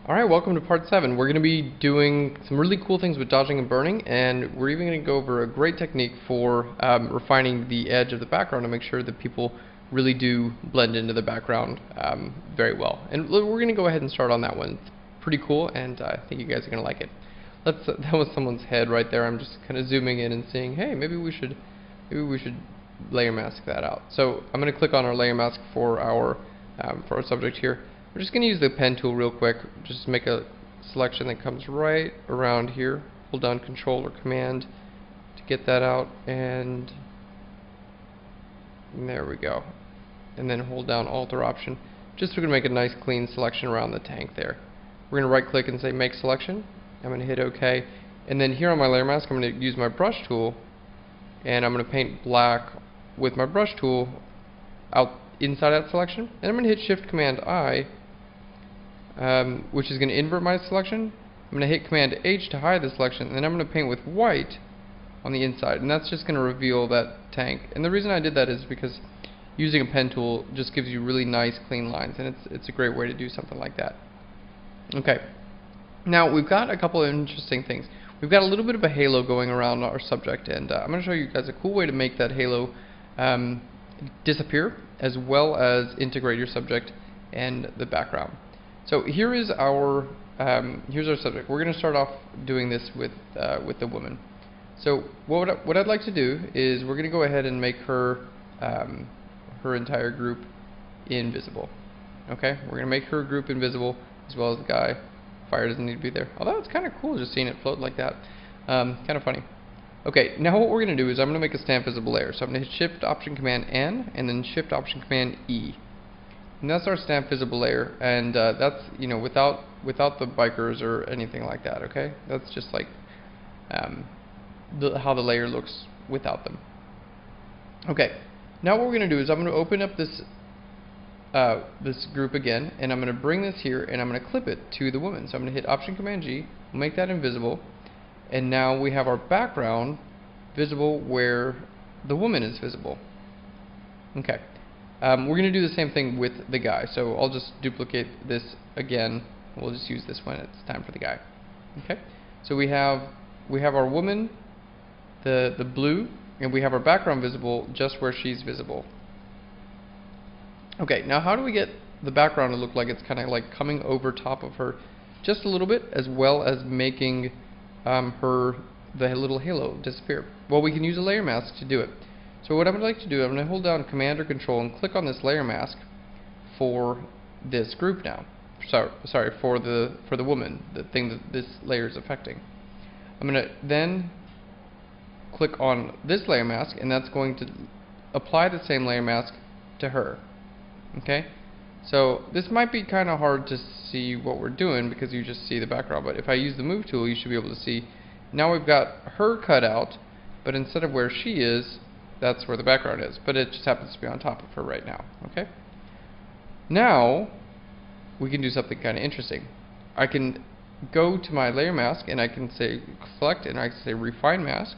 Alright, welcome to part 7. We're going to be doing some really cool things with dodging and burning, and we're even going to go over a great technique for refining the edge of the background to make sure that people really do blend into the background very well. And we're going to go ahead and start on that one. It's pretty cool, and I think you guys are going to like it. That was someone's head right there. I'm just kind of zooming in and seeing, hey, maybe we should layer mask that out. So I'm going to click on our layer mask for our subject here. We're just going to use the pen tool real quick, just make a selection that comes right around here. Hold down Control or Command to get that out, and there we go. And then hold down Alt or Option. Just so we can make a nice clean selection around the tank there. We're going to right click and say Make Selection. I'm going to hit OK. And then here on my layer mask, I'm going to use my brush tool, and I'm going to paint black with my brush tool out inside that selection. And I'm going to hit Shift Command I, which is going to invert my selection. I'm going to hit Command H to hide the selection, and then I'm going to paint with white on the inside, and that's just going to reveal that tank. And the reason I did that is because using a pen tool just gives you really nice clean lines, and it's a great way to do something like that. Okay, now we've got a couple of interesting things. We've got a little bit of a halo going around our subject, and I'm going to show you guys a cool way to make that halo disappear, as well as integrate your subject and the background. So here's our subject. We're going to start off doing this with the woman. So what I'd like to do is we're going to go ahead and make her her entire group invisible. Okay, we're going to make her group invisible as well as the guy. Fire doesn't need to be there. Although it's kind of cool just seeing it float like that. Kind of funny. Okay, now what we're going to do is I'm going to make a stamp visible layer. So I'm going to hit Shift Option Command N and then Shift Option Command E. And that's our stamp visible layer, and that's, you know, without the bikers or anything like that. Okay, that's just like how the layer looks without them. Okay, now what we're going to do is I'm going to open up this this group again, and I'm going to bring this here and I'm going to clip it to the woman. So I'm going to hit Option Command G, make that invisible, and now we have our background visible where the woman is visible. Okay. We're going to do the same thing with the guy, so I'll just duplicate this again. We'll just use this when it's time for the guy. Okay, so we have our woman, the blue, and we have our background visible just where she's visible. Okay, now how do we get the background to look like it's kind of like coming over top of her just a little bit, as well as making the little halo disappear? Well, we can use a layer mask to do it. So what I would like to do, I'm going to hold down Command or Control and click on this layer mask for this group now. Sorry, for the woman, the thing that this layer is affecting. I'm going to then click on this layer mask, and that's going to apply the same layer mask to her. Okay? So this might be kind of hard to see what we're doing because you just see the background, but if I use the Move tool, you should be able to see. Now we've got her cut out, but instead of where she is, that's where the background is, but it just happens to be on top of her right now. Okay. Now we can do something kind of interesting. I can go to my layer mask and I can say select and I can say refine mask.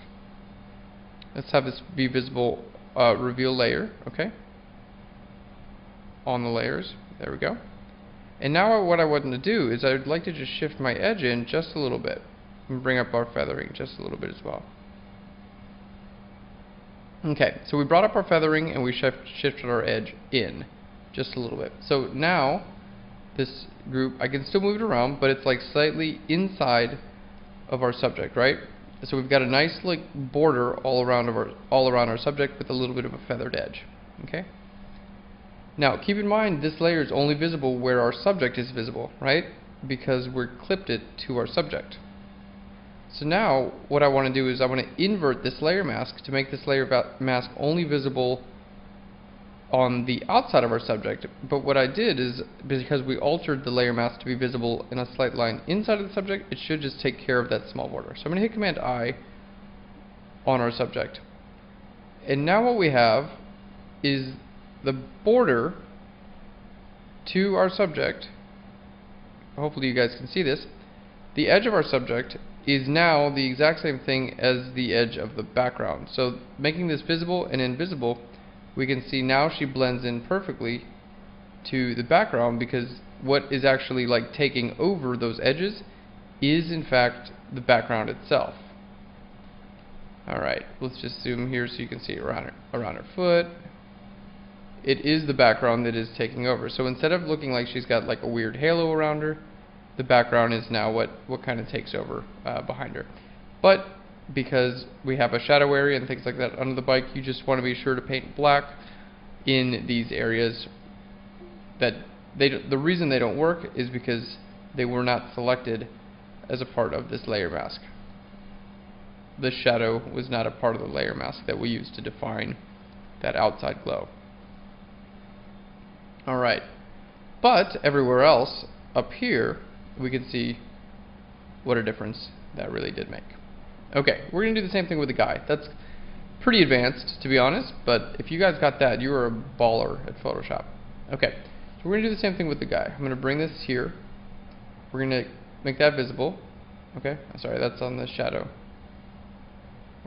Let's have this be visible, reveal layer. Okay. On the layers. There we go. And now what I want to do is I'd like to just shift my edge in just a little bit and bring up our feathering just a little bit as well. Okay, so we brought up our feathering and we shifted our edge in just a little bit. So now this group, I can still move it around, but it's like slightly inside of our subject, right? So we've got a nice like border all around our subject with a little bit of a feathered edge. Okay. Now keep in mind this layer is only visible where our subject is visible, right? Because we're clipped it to our subject. So now what I want to do is I want to invert this layer mask to make this layer mask only visible on the outside of our subject. But what I did is, because we altered the layer mask to be visible in a slight line inside of the subject, it should just take care of that small border. So I'm going to hit Command I on our subject. And now what we have is the border to our subject. Hopefully you guys can see this. The edge of our subject is now the exact same thing as the edge of the background. So making this visible and invisible, we can see now she blends in perfectly to the background, because what is actually like taking over those edges is in fact the background itself. Alright, let's just zoom here so you can see around her foot. It is the background that is taking over. So instead of looking like she's got like a weird halo around her, the background is now what kind of takes over behind her. But because we have a shadow area and things like that under the bike, you just want to be sure to paint black in these areas. That the reason they don't work is because they were not selected as a part of this layer mask. The shadow was not a part of the layer mask that we used to define that outside glow. Alright, but everywhere else up here we can see what a difference that really did make. Okay, we're going to do the same thing with the guy. That's pretty advanced, to be honest, but if you guys got that, you are a baller at Photoshop. Okay, so we're going to do the same thing with the guy. I'm going to bring this here. We're going to make that visible. Okay, sorry, that's on the shadow.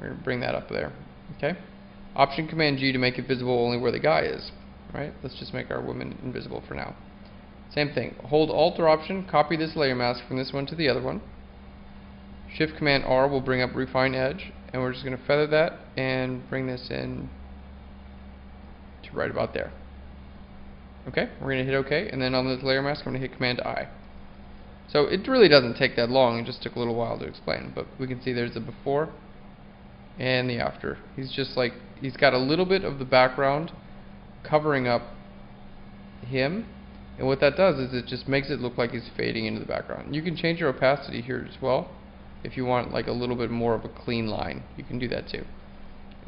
We're going to bring that up there. Okay, Option Command G to make it visible only where the guy is. Right? Let's just make our woman invisible for now. Same thing. Hold Alt or Option, copy this layer mask from this one to the other one. Shift Command R will bring up Refine Edge, and we're just going to feather that and bring this in to right about there. Okay, we're going to hit OK, and then on this layer mask I'm going to hit Command I. So it really doesn't take that long, it just took a little while to explain, but we can see there's the before and the after. He's just like, he's got a little bit of the background covering up him, and what that does is it just makes it look like he's fading into the background. You can change your opacity here as well if you want like a little bit more of a clean line. You can do that too,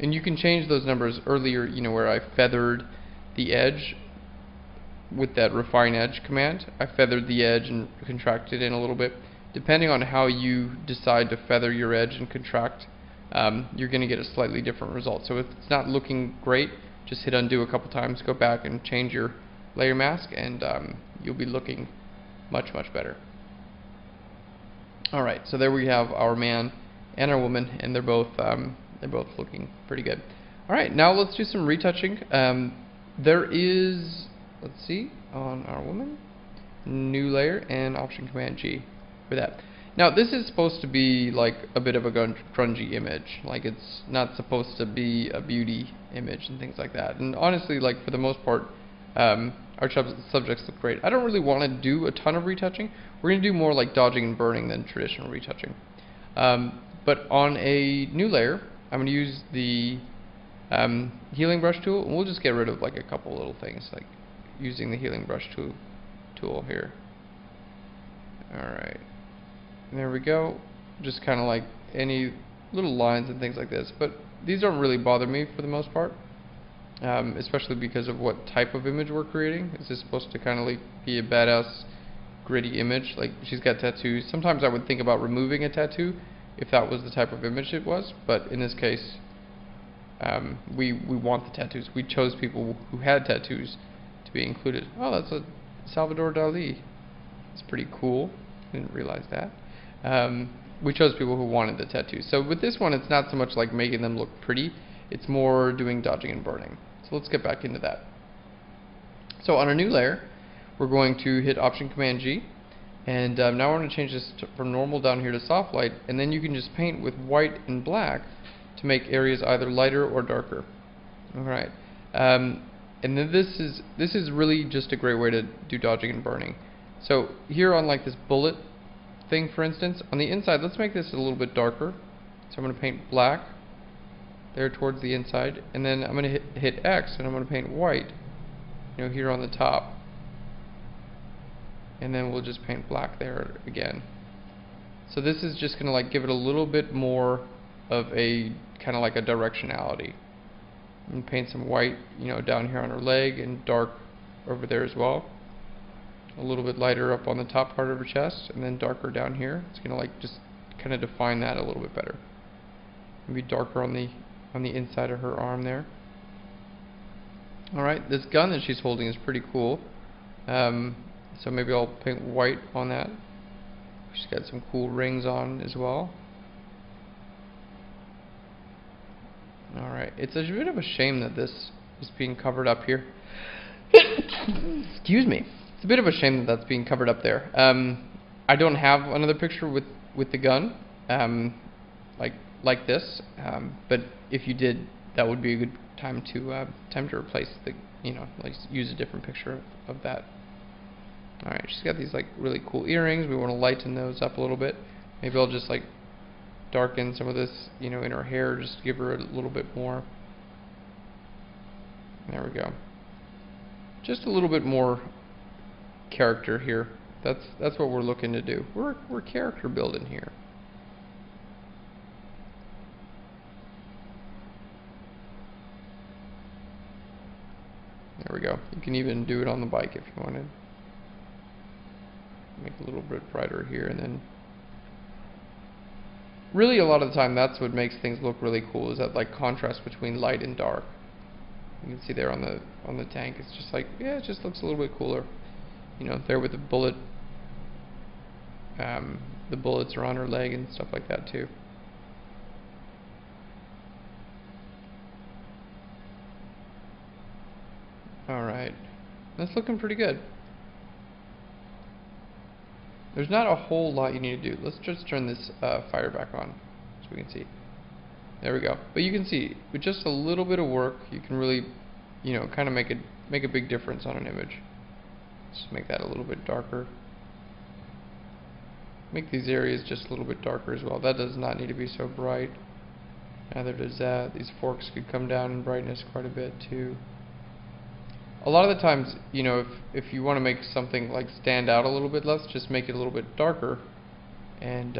and you can change those numbers earlier, you know, where I feathered the edge with that Refine Edge command. I feathered the edge and contracted in a little bit. Depending on how you decide to feather your edge and contract, you're going to get a slightly different result. So if it's not looking great, just hit undo a couple times, go back and change your layer mask, and you'll be looking much better. Alright, so there we have our man and our woman, and they're both looking pretty good. Alright, now let's do some retouching. There is, let's see, on our woman, new layer and Option Command G for that. Now this is supposed to be like a bit of a grungy image, like it's not supposed to be a beauty image and things like that. And honestly, like for the most part, our subjects look great. I don't really want to do a ton of retouching. We're going to do more like dodging and burning than traditional retouching. But on a new layer, I'm going to use the healing brush tool, and we'll just get rid of like a couple little things, like using the healing brush tool here. Alright. There we go. Just kind of like any little lines and things like this, but these don't really bother me for the most part, especially because of what type of image we're creating. Is this supposed to kind of like be a badass gritty image? Like she's got tattoos. Sometimes I would think about removing a tattoo if that was the type of image it was, but in this case we want the tattoos. We chose people who had tattoos to be included. Oh, that's a Salvador Dali. It's pretty cool. Didn't realize that. We chose people who wanted the tattoos. So with this one, it's not so much like making them look pretty, it's more doing dodging and burning. So let's get back into that. So on a new layer, we're going to hit Option Command G, and now we're going to change this from normal down here to soft light, and then you can just paint with white and black to make areas either lighter or darker. Alright, and then this is really just a great way to do dodging and burning. So here on like this bullet thing, for instance, on the inside, let's make this a little bit darker. So I'm going to paint black there towards the inside, and then I'm going to hit X, and I'm going to paint white, you know, here on the top, and then we'll just paint black there again. So this is just going to like give it a little bit more of a kind of like a directionality. I'm going to paint some white, you know, down here on her leg, and dark over there as well. A little bit lighter up on the top part of her chest, and then darker down here. It's gonna like just kind of define that a little bit better. Maybe darker on the inside of her arm there. All right, this gun that she's holding is pretty cool. So maybe I'll paint white on that. She's got some cool rings on as well. All right, it's a bit of a shame that this is being covered up here. Excuse me. It's a bit of a shame that that's being covered up there. I don't have another picture with the gun, like this. But if you did, that would be a good time to replace the, like use a different picture of that. All right, she's got these like really cool earrings. We want to lighten those up a little bit. Maybe I'll just like darken some of this, in her hair, just to give her a little bit more. There we go. Just a little bit more character here. That's what we're looking to do. We're character building here. There we go. You can even do it on the bike if you wanted. Make it a little bit brighter here, and then really a lot of the time that's what makes things look really cool, is that like contrast between light and dark. You can see there on the tank, it's just like, yeah, it just looks a little bit cooler. There with the bullet, the bullets are on her leg and stuff like that too. Alright, that's looking pretty good. There's not a whole lot you need to do. Let's just turn this fire back on so we can see. There we go. But you can see, with just a little bit of work, you can really, kind of make a big difference on an image. Just make that a little bit darker. Make these areas just a little bit darker as well. That does not need to be so bright. Neither does that. These forks could come down in brightness quite a bit too. A lot of the times, if you want to make something like stand out a little bit less, just make it a little bit darker, and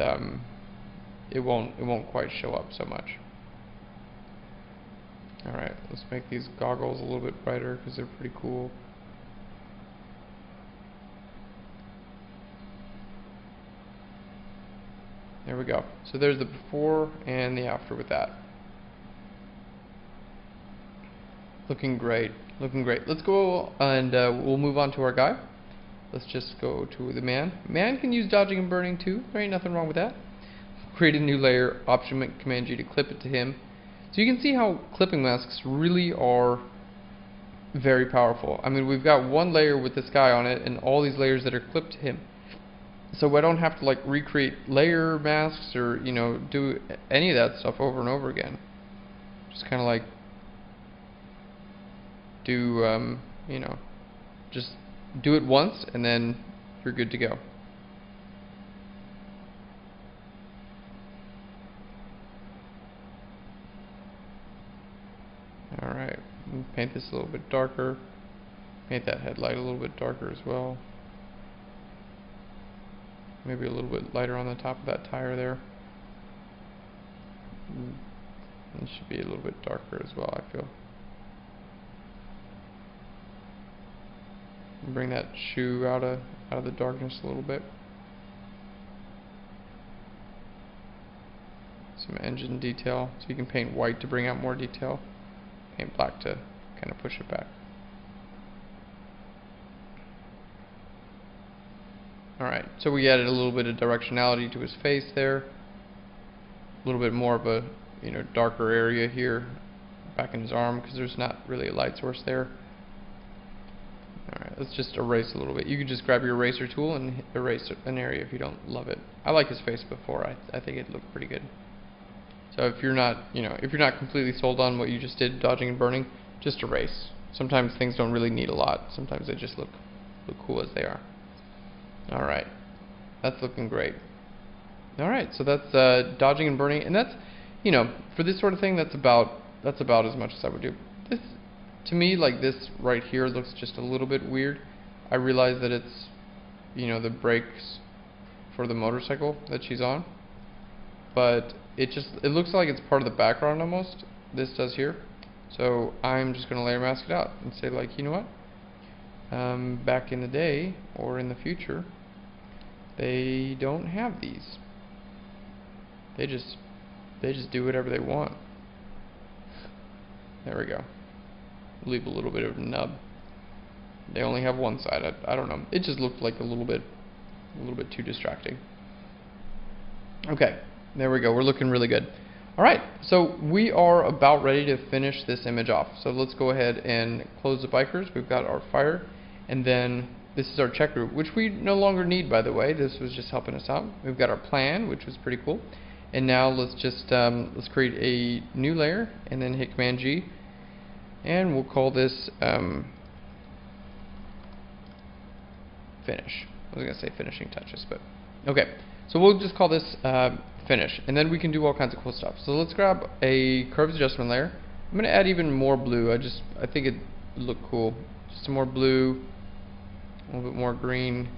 it won't quite show up so much. All right, let's make these goggles a little bit brighter because they're pretty cool. There we go. So there's the before and the after with that. Looking great. Looking great. Let's go and we'll move on to our guy. Let's just go to the man. Man can use dodging and burning too. There ain't nothing wrong with that. Create a new layer. Option might command you to clip it to him. So you can see how clipping masks really are very powerful. I mean, we've got one layer with this guy on it and all these layers that are clipped to him. So I don't have to like recreate layer masks or do any of that stuff over and over again. Just kind of like do just do it once and then you're good to go. Alright, paint this a little bit darker. Paint that headlight a little bit darker as well. Maybe a little bit lighter on the top of that tire there. It should be a little bit darker as well, I feel. Bring that shoe out of the darkness a little bit. Some engine detail, so you can paint white to bring out more detail. Paint black to kind of push it back. Alright, so we added a little bit of directionality to his face there. A little bit more of a darker area here back in his arm because there's not really a light source there. Alright, let's just erase a little bit. You can just grab your eraser tool and erase an area if you don't love it. I like his face before. I think it looked pretty good. So if you're not, if you're not completely sold on what you just did, dodging and burning, just erase. Sometimes things don't really need a lot. Sometimes they just look cool as they are. Alright, that's looking great. Alright, so that's dodging and burning, and that's, for this sort of thing, that's about as much as I would do. This, to me, like this right here looks just a little bit weird. I realize that it's, the brakes for the motorcycle that she's on, but it looks like it's part of the background almost. This does here. So I'm just going to layer mask it out and say, like, you know what? Back in the day or in the future, they don't have these. They just do whatever they want. There we go. Leave a little bit of a nub. They only have one side. I don't know. It just looked like a little bit too distracting. Okay, there we go. We're looking really good. Alright, so we are about ready to finish this image off. So let's go ahead and close the bikers. We've got our fire. And then this is our check group, which we no longer need, by the way. This was just helping us out. We've got our plan, which was pretty cool. And now let's just let's create a new layer and then hit Command G, and we'll call this finish. I was gonna say finishing touches, but okay. So we'll just call this finish, and then we can do all kinds of cool stuff. So let's grab a curves adjustment layer. I'm gonna add even more blue. I think it would look cool. Just some more blue, a little bit more green.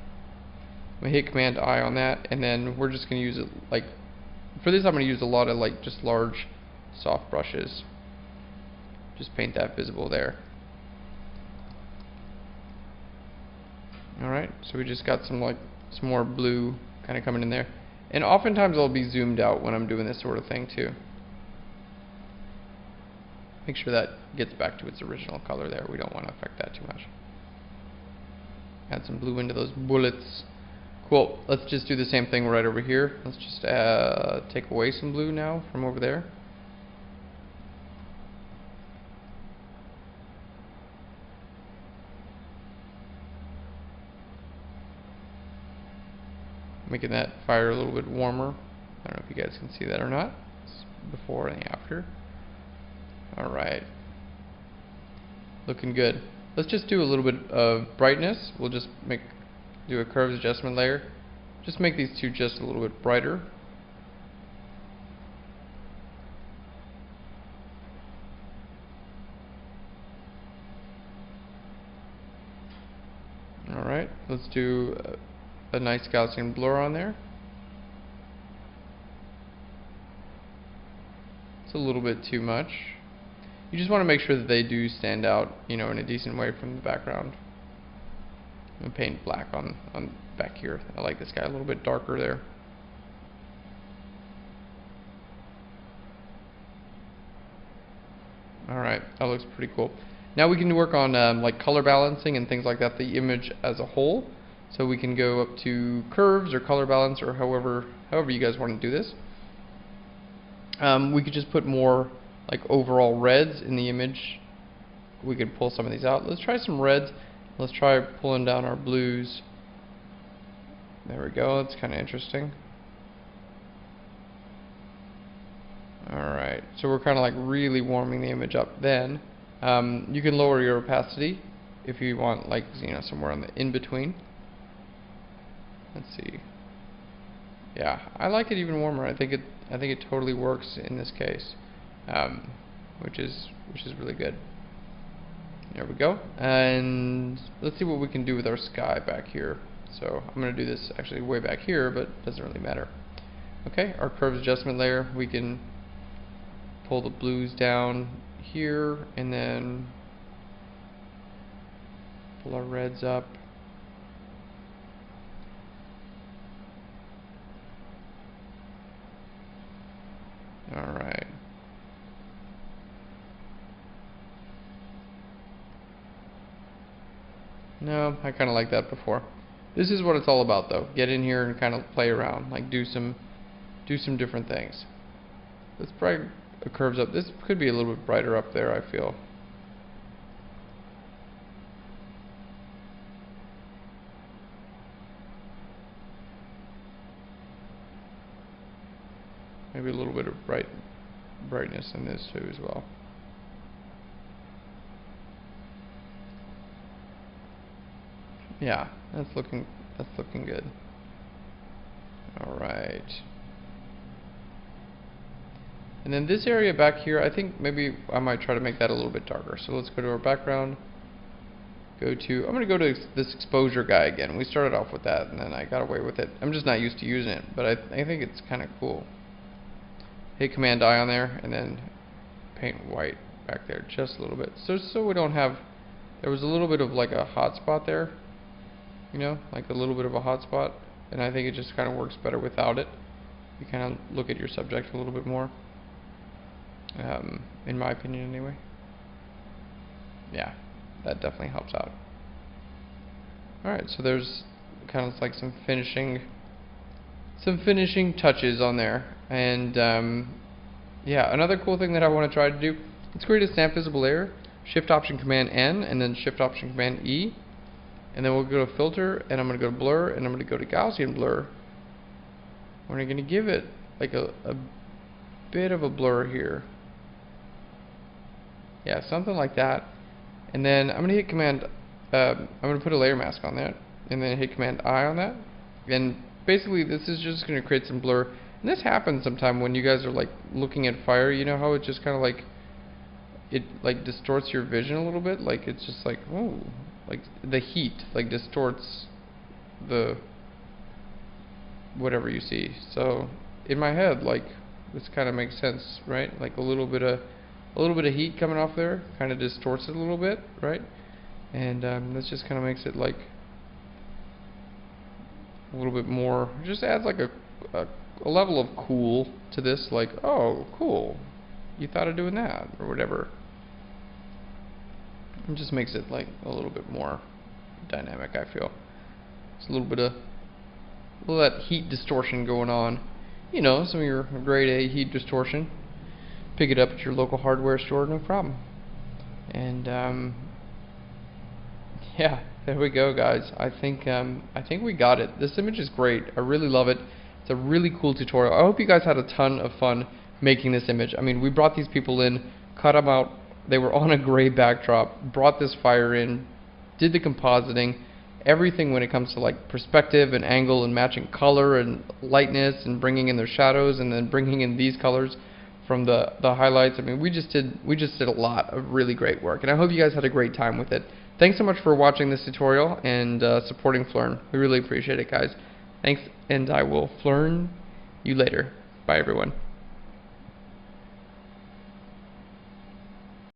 I'm gonna hit Command I on that, and then we're just gonna use it like for this. I'm gonna use a lot of like just large, soft brushes. Just paint that visible there. Alright, so we just got some more blue kind of coming in there. And oftentimes I'll be zoomed out when I'm doing this sort of thing too. Make sure that gets back to its original color there. We don't want to affect that too much. Add some blue into those bullets. Cool. Let's just do the same thing right over here. Let's just take away some blue now from over there. Making that fire a little bit warmer. I don't know if you guys can see that or not. It's before and after. Alright. Looking good. Let's just do a little bit of brightness. We'll just do a curves adjustment layer. Just make these two just a little bit brighter. Alright, let's do a nice Gaussian blur on there. It's a little bit too much. You just want to make sure that they do stand out, you know, in a decent way from the background. I'm gonna paint black on back here. I like this guy a little bit darker there. Alright, that looks pretty cool. Now we can work on like color balancing and things like that, the image as a whole. So we can go up to curves or color balance or however you guys want to do this. We could just put more like overall reds in the image. We could pull some of these out. Let's try some reds. Let's try pulling down our blues. There we go. That's kind of interesting. Alright, so we're kind of like really warming the image up then. You can lower your opacity if you want, like, you know, somewhere on the in between. Let's see. Yeah, I like it even warmer. I think it totally works in this case, which is really good. There we go. And let's see what we can do with our sky back here. So I'm going to do this actually way back here, but it doesn't really matter. Okay, our curves adjustment layer. We can pull the blues down here, and then pull our reds up. Alright. No, I kind of like that before. This is what it's all about, though. Get in here and kind of play around, like do some different things. Let's brighten the curves up. This could be a little bit brighter up there, I feel. Maybe a little bit of brightness in this too as well. Yeah, that's looking good. All right. And then this area back here, I think maybe I might try to make that a little bit darker. So let's go to our background. I'm going to go to this exposure guy again. We started off with that, and then I got away with it. I'm just not used to using it, but I think it's kind of cool. Hit Command I on there, and then paint white back there just a little bit. So we don't have, there was a little bit of like a hot spot there, you know, like a little bit of a hot spot, and I think it just kind of works better without it. You kind of look at your subject a little bit more, in my opinion anyway. Yeah, that definitely helps out. Alright, so there's kind of like some finishing touches on there. And yeah, another cool thing that I want to try to do, let's create a stamp visible layer. Shift Option Command N, and then Shift Option Command E. And then we'll go to filter, and I'm going to go to blur, and I'm going to go to Gaussian blur. We're going to give it like a bit of a blur here. Yeah, something like that. And then I'm going to hit Command, I'm going to put a layer mask on that, and then hit Command I on that. And basically this is just going to create some blur. And this happens sometime when you guys are like looking at fire. You know how it just kind of like, it like distorts your vision a little bit? Like it's just like, oh, like the heat like distorts the whatever you see. So in my head, like this kind of makes sense, right? Like a little bit of heat coming off there kind of distorts it a little bit, right? And this just kind of makes it like a little bit more, just adds like a level of cool to this, like, oh cool, you thought of doing that or whatever. It just makes it like a little bit more dynamic, I feel. It's a little bit of that heat distortion going on. You know, some of your grade A heat distortion. Pick it up at your local hardware store, no problem. And yeah, there we go, guys. I think we got it. This image is great. I really love it. It's a really cool tutorial. I hope you guys had a ton of fun making this image. I mean, we brought these people in, cut them out. They were on a gray backdrop, brought this fire in, did the compositing, everything when it comes to like perspective and angle and matching color and lightness and bringing in their shadows and then bringing in these colors from the highlights. I mean, we just did a lot of really great work, and I hope you guys had a great time with it. Thanks so much for watching this tutorial and supporting Phlearn. We really appreciate it, guys. Thanks, and I will Phlearn you later. Bye, everyone.